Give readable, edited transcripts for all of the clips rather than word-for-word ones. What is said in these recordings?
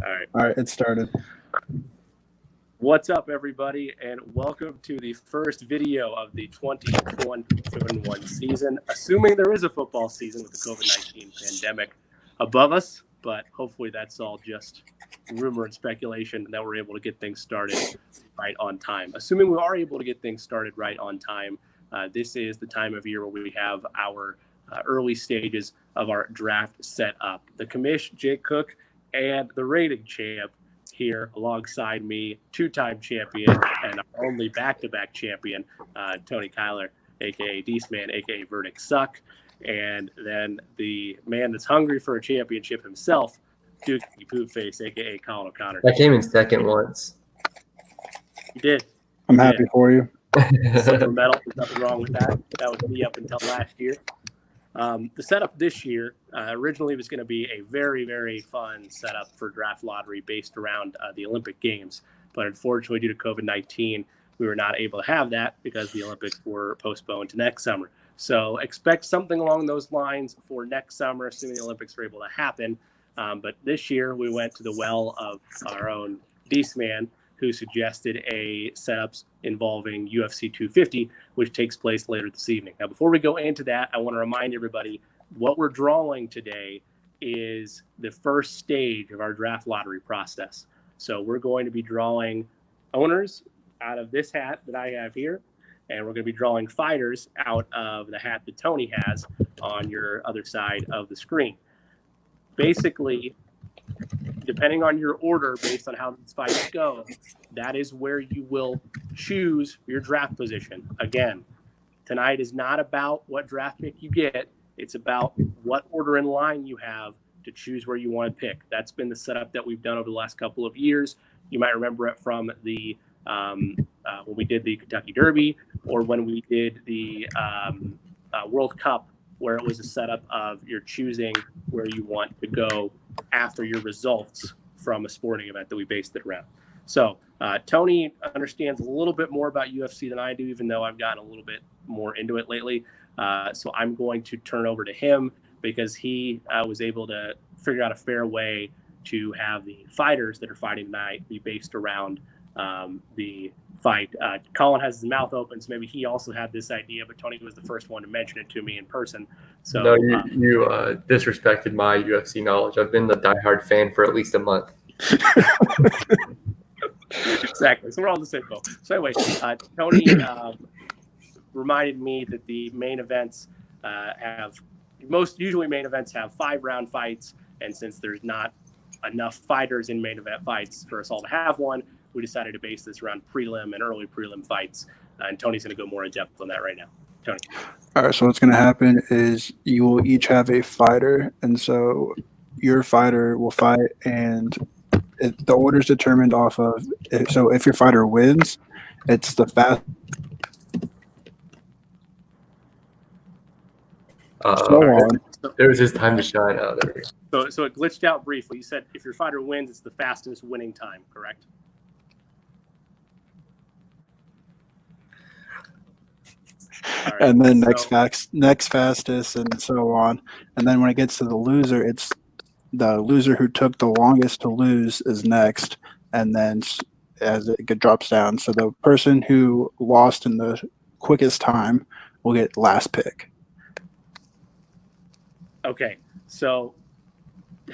All right, it started. What's up, everybody, and welcome to the first video of the 2021 season, assuming there is a football season with the COVID-19 pandemic above us, but hopefully that's all just rumor and speculation, and that we're able to get things started right on time. Assuming we are able to get things started right on time, this is the time of year where we have our early stages of our draft set up. The commish, Jake Cook, and the rating champ here alongside me, two-time champion and our only back-to-back champion, Tony Kyler, a.k.a. Deesman, a.k.a. Verdict Suck, and then the man that's hungry for a championship himself, Dookie Poopface, a.k.a. Colin O'Connor. I came in second once. You did. I'm happy for you. Silver medal, there's nothing wrong with that. That was me up until last year. The setup this year originally was going to be a very, very fun setup for draft lottery based around the Olympic Games. But unfortunately, due to COVID-19, we were not able to have that because the Olympics were postponed to next summer. So expect something along those lines for next summer, assuming the Olympics are able to happen. But this year, we went to the well of our own Deesman, who suggested a setups involving UFC 250, which takes place later this evening. Now, before we go into that, I want to remind everybody what we're drawing today is the first stage of our draft lottery process. So we're going to be drawing owners out of this hat that I have here, and we're going to be drawing fighters out of the hat that Tony has on your other side of the screen. Basically, depending on your order, based on how these fights go, that is where you will choose your draft position. Again, tonight is not about what draft pick you get. It's about what order in line you have to choose where you want to pick. That's been the setup that we've done over the last couple of years. You might remember it from the when we did the Kentucky Derby, or when we did the World Cup, where it was a setup of you're choosing where you want to go after your results from a sporting event that we based it around. So Tony understands a little bit more about UFC than I do, even though I've gotten a little bit more into it lately. So I'm going to turn over to him because he was able to figure out a fair way to have the fighters that are fighting tonight be based around the fight. Colin has his mouth open, so maybe he also had this idea, but Tony was the first one to mention it to me in person. So no, you disrespected my UFC knowledge. I've been the diehard fan for at least a month. Exactly. So we're all in the same boat. So anyway, Tony reminded me that the main events usually main events have 5-round fights, and since there's not enough fighters in main event fights for us all to have one, we decided to base this around prelim and early prelim fights. And Tony's going to go more in depth on that right now. Tony. All right, so what's going to happen is you will each have a fighter, and so your fighter will fight, and the order is determined off of. So if your fighter wins, it's the fast. So on. There was his time to shine. Oh, there we go. So it glitched out briefly. You said if your fighter wins, it's the fastest winning time, correct? Right, and then next fastest, and so on. And then when it gets to the loser, it's the loser who took the longest to lose is next, and then as it drops down, so the person who lost in the quickest time will get last pick. Okay, so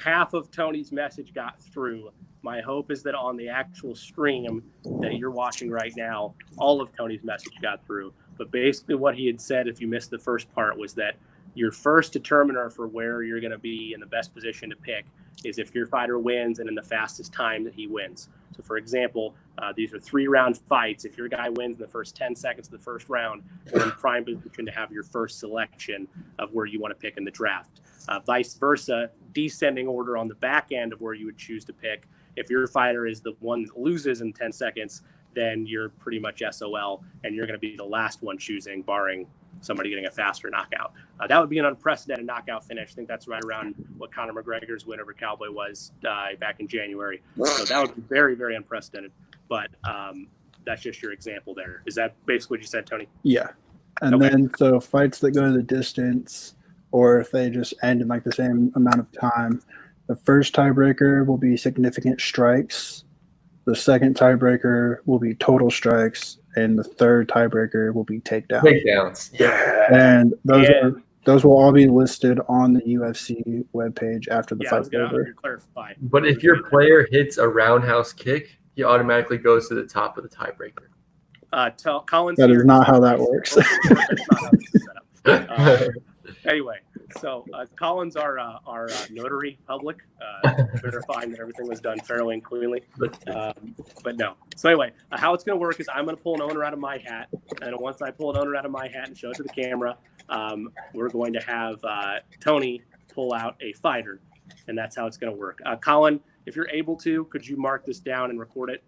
half of Tony's message got through. My hope is that on the actual stream that you're watching right now, all of Tony's message got through. But basically what he had said, if you missed the first part, was that your first determiner for where you're going to be in the best position to pick is if your fighter wins and in the fastest time that he wins. So, for example, these are 3-round fights. If your guy wins in the first 10 seconds of the first round, you're in prime position to have your first selection of where you want to pick in the draft. Vice versa, descending order on the back end of where you would choose to pick. If your fighter is the one that loses in 10 seconds, then you're pretty much SOL, and you're going to be the last one choosing, barring somebody getting a faster knockout. That would be an unprecedented knockout finish. I think that's right around what Conor McGregor's win over Cowboy was back in January. So that would be very, very unprecedented. But that's just your example there. Is that basically what you said, Tony? Yeah. And then so fights that go the distance, or if they just end in like the same amount of time, The first tiebreaker will be significant strikes. The second tiebreaker will be total strikes, and the third tiebreaker will be takedowns. Takedowns. Yeah. And those will all be listed on the UFC webpage after the fight's over. Clarify. But if your player hits a roundhouse kick, he automatically goes to the top of the tiebreaker. Collins. That is not how that works. That's not how this is set up. Anyway, so Collins, our notary public, verifying that everything was done fairly and cleanly. But no. So anyway, how it's going to work is I'm going to pull an owner out of my hat, and once I pull an owner out of my hat and show it to the camera, we're going to have Tony pull out a fighter, and that's how it's going to work. Colin, if you're able to, could you mark this down and record it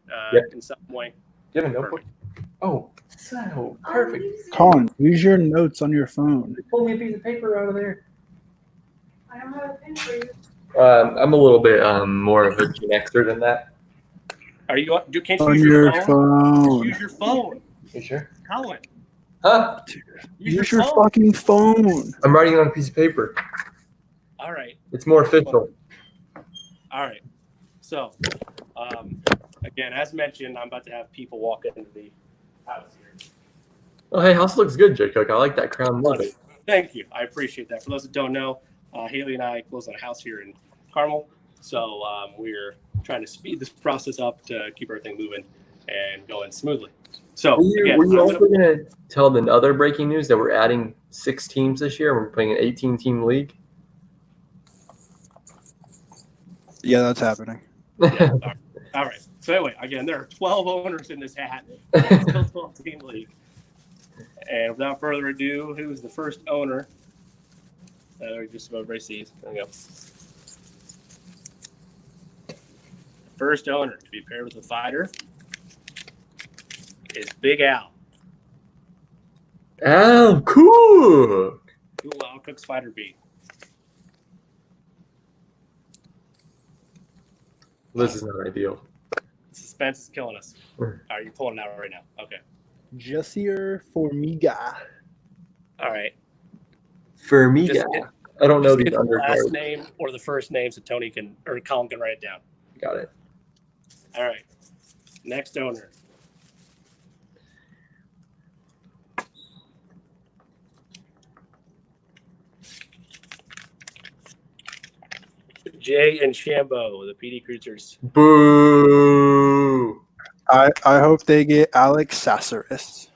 in some way? You have a notebook? Oh, so perfect. Colin, use your notes on your phone. Pull me a piece of paper out of there. I don't have a pen for you. I'm a little bit more of a Gen Xer than that. Are you? Can't you On use your phone? phone. Use your phone. You sure? Colin. Huh? Use your fucking phone. I'm writing on a piece of paper. All right. It's more official. All right. So, again, as mentioned, I'm about to have people walk into the house here. Oh, hey, house looks good, J. Cook. I like that crown look. Thank you. I appreciate that. For those that don't know, Haley and I closed on a house here in Carmel. So we're trying to speed this process up to keep everything moving and going smoothly. So, were you also going to tell the other breaking news that we're adding 6 teams this year? We're playing an 18-team league? Yeah, that's happening. Yeah, all right. So anyway, again, there are 12 owners in this hat. It's still 12-team league. And without further ado, who is the first owner? Just about everybody sees. There we go. First owner to be paired with a fighter is Big Al. Al Cook. Who will Al Cook's fighter be? This is not ideal. Suspense is killing us. Are you pulling it out right now? Okay. Jessier Formiga. All right. Formiga. I don't know these the last undercards. name or the first name so Tony can or Colin can write it down. Got it. All right. Next owner. Jay and Shambo, the PD Cruisers. Boo. I hope they get Alex Saceris.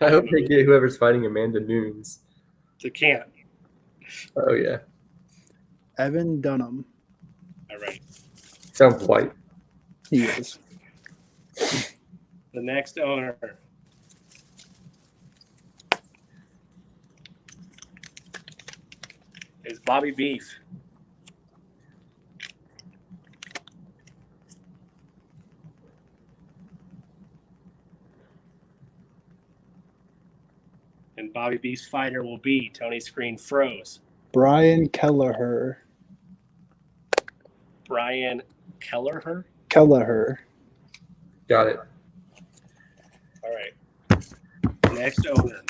I hope they get whoever's fighting Amanda Nunes. They can't. Oh, yeah. Evan Dunham. All right. Sounds white. He is. The next owner. Is Bobby Beef. And Bobby Beef's fighter will be Tony's screen froze. Brian Kelleher. Brian Kelleher. Kelleher. Got it. All right. Next owner.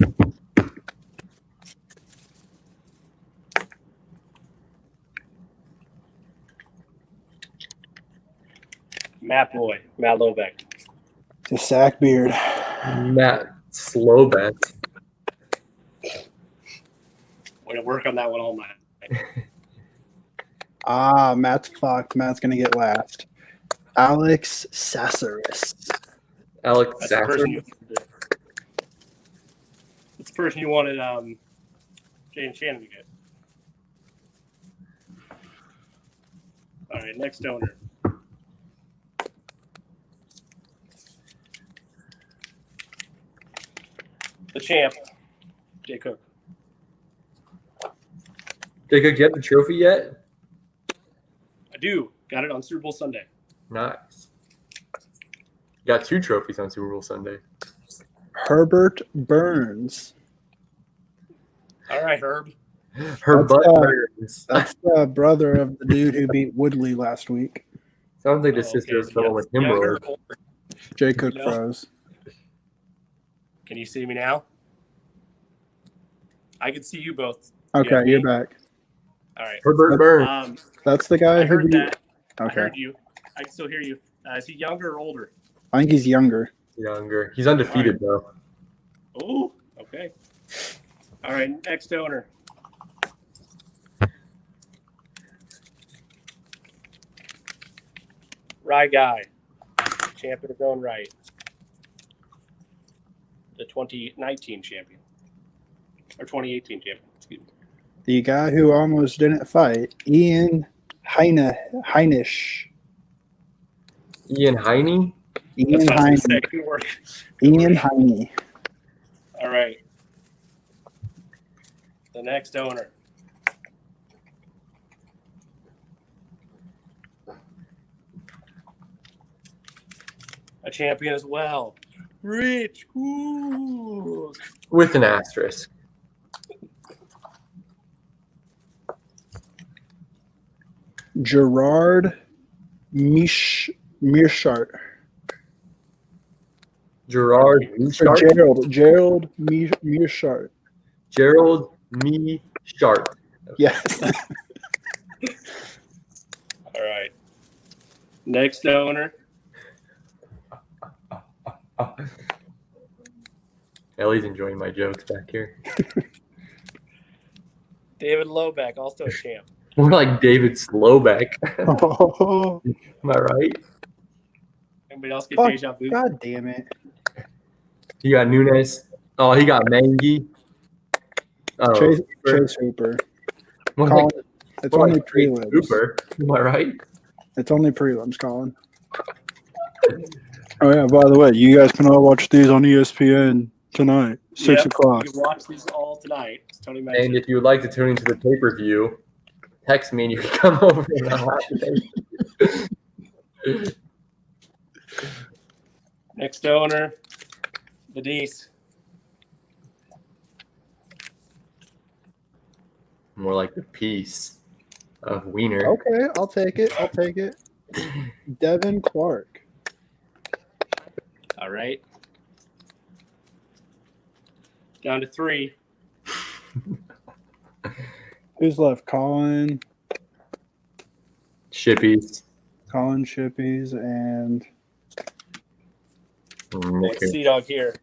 Matt Boy, Matt Lobeck. The sack beard. Matt Slowback. We're going to work on that one all night. Matt's fucked. Matt's going to get last. Alex Saceris. Alex That's the person Sacer. That's the person you wanted Jay and Shannon to get. All right, next owner. The champ, Jay Cook. Did you get the trophy yet? I do. Got it on Super Bowl Sunday. Nice. Got 2 trophies on Super Bowl Sunday. Herbert Burns. All right, Herb. Her That's, butt burns. That's the brother of the dude who beat Woodley last week. Sounds like the Oh, sister okay. of someone with Younger hemorrhoids. or- Jay Cook No. froze. Can you see me now? I can see you both. Okay, Yeah, me. you're back. All right. Herbert Burns. That's the guy I who heard beat. that. I Okay. heard you. I can still hear you. Is he younger or older? I think he's younger. Younger. He's undefeated though. Oh, okay. All right, next owner. Right guy, champion of his own right. The 2019 champion. Or 2018 champion, excuse me. The guy who almost didn't fight, Ian Heinisch. Ian Heine. Ian That's what I was Heine. gonna say. Good work. Ian Heine. All right. The next owner. A champion as well. Rich Cook. With an asterisk. Gerard Mearshart. Gerard Or Mearshart. Gerald Mearshart. Gerald Mearshart. Yes. All right. Next owner. Ellie's enjoying my jokes back here. David Loback, also a champ. More like David Slowback. Oh, Am I right? Anybody else get fuck. deja vu? God damn it. He got Nunes. Oh, he got Mangy. Oh, Chase Hooper. more Colin, like, it's more only like Chase prelims. Hooper. Am I right? It's only prelims, Colin. Oh yeah. By the way, you guys can all watch these on ESPN tonight, 6 o'clock. You can watch these all tonight. As Tony And mentioned. if you would like to tune into the pay-per-view, text me and you can come over and I'll have to pay. Next owner, the D's. More like the piece of wiener. Okay, I'll take it. I'll take it. Devin Clark. All right. Down to 3. Who's left? Colin Shippies. Shippies, and What's Sea Dog here?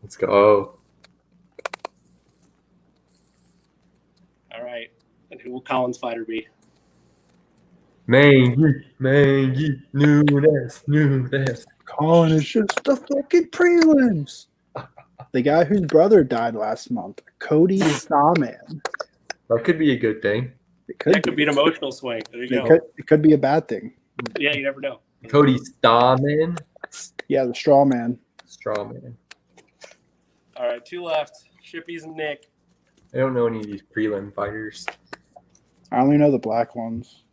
Let's go. All right. And who will Colin's fighter be? Mangy, Nunes. Colin is just the fucking prelims. The guy whose brother died last month, Cody Starman. That could be a good thing. That could be an emotional swing. There you It go. could be a bad thing. Yeah, you never know. Cody Starman. Yeah, the straw man. Strawman. All right, 2 left. Shippies and Nick. I don't know any of these prelim fighters. I only know the black ones.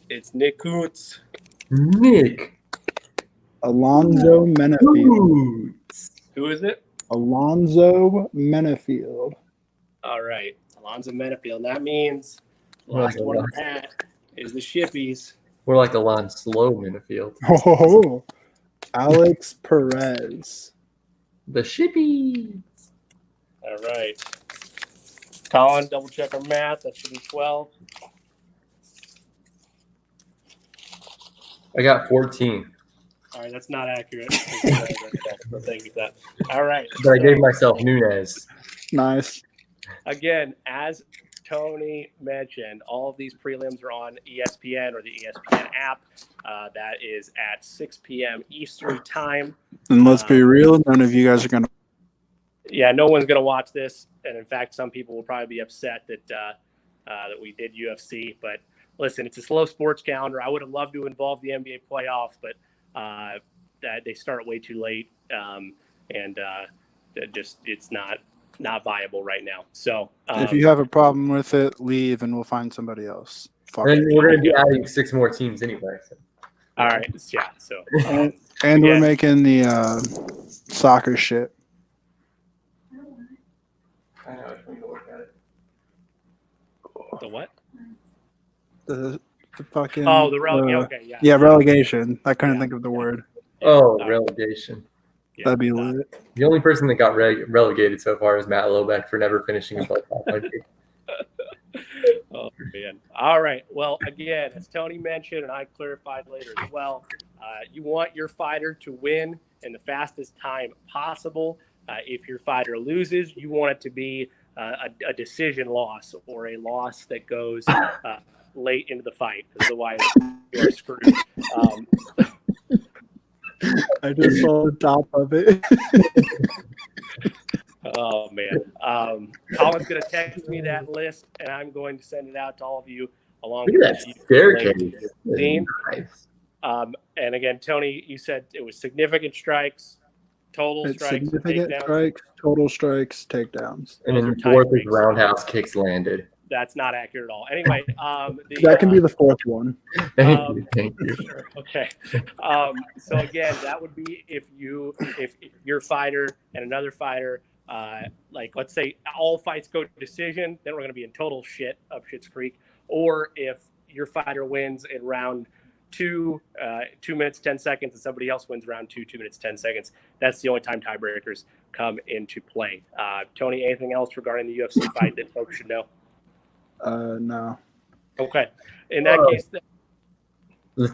It's Nick Coots. Nick. Alonzo Menafield. Who is it? Alonzo Menafield. All right. Alonzo Menafield. That means the Well, last like one in Alonzo. the hat is the Shippies. We're like Alon Slow in the field. Oh, Alex Perez. The Shippies. All right. Colin, double check our math. That should be 12. I got 14. All right, that's not accurate. So thank you for that. All right. But I so, gave myself Nunes. Nice. again, as Tony mentioned, all of these prelims are on ESPN or the ESPN app. That is at 6 p.m. Eastern time. And let's be real, none of you guys are going to. Yeah, no one's going to watch this. And in fact, some people will probably be upset that that we did UFC. But listen, it's a slow sports calendar. I would have loved to involve the NBA playoffs, but that they start way too late. Just it's not viable right now. So If you have a problem with it, leave and we'll find somebody else. Fuck And it. we're going to be adding 6 more teams anyway. So. all right, yeah. So And we're Yeah. making the soccer shit. I know. I need to look at it. the what? The fucking. Oh, the relegation. Okay, yeah. Yeah, relegation. I couldn't Yeah. think of the word. Oh, All right. relegation. That'd be lit. The only person that got relegated so far is Matt Lobeck for never finishing above 500. Oh, man. All right. Well, again, as Tony mentioned, and I clarified later as well, you want your fighter to win in the fastest time possible. If your fighter loses, you want it to be a decision loss or a loss that goes late into the fight. Otherwise, you're screwed. I just saw the top of it. Oh, man. Colin's going to text me that list, and I'm going to send it out to all of you along Look at that staircase. Nice. And again, Tony, you said it was significant strikes, total It's strikes, significant takedowns. strikes, total strikes, takedowns. And Those then are fourth is tiebreaks. roundhouse kicks landed. That's not accurate at all. Anyway, That can be the fourth one. Thank you. Sure. Okay. So again, that would be if your fighter and another fighter, like let's say all fights go to decision, then we're going to be in total shit up Shit's Creek. Or if your fighter wins in round 2, 2 minutes 10 seconds, and somebody else wins round 2, 2 minutes 10 seconds. That's the only time tiebreakers come into play. Tony, anything else regarding the UFC fight that folks should know? No. Okay. In that case,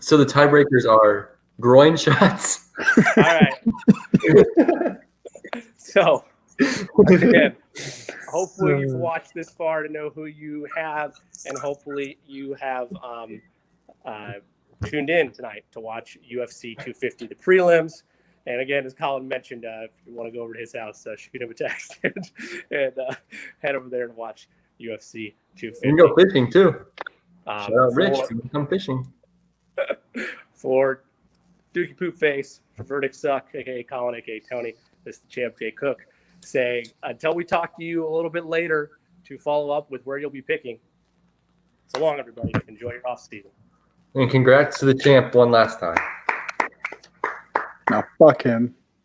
So the tiebreakers are groin shots. all right. So, again, hopefully you've watched this far to know who you have, and hopefully you have tuned in tonight to watch UFC 250, the prelims. And again, as Colin mentioned, if you want to go over to his house, shoot him a text and head over there to watch UFC 250. You can go fishing too. Shout out Rich. Come fishing. For Dookie Poop Face, for Verdict Suck, aka Colin, aka Tony, this is the champ Jay Cook, saying until we talk to you a little bit later to follow up with where you'll be picking. So long, everybody. Enjoy your off season. And congrats to the champ one last time. Now fuck him.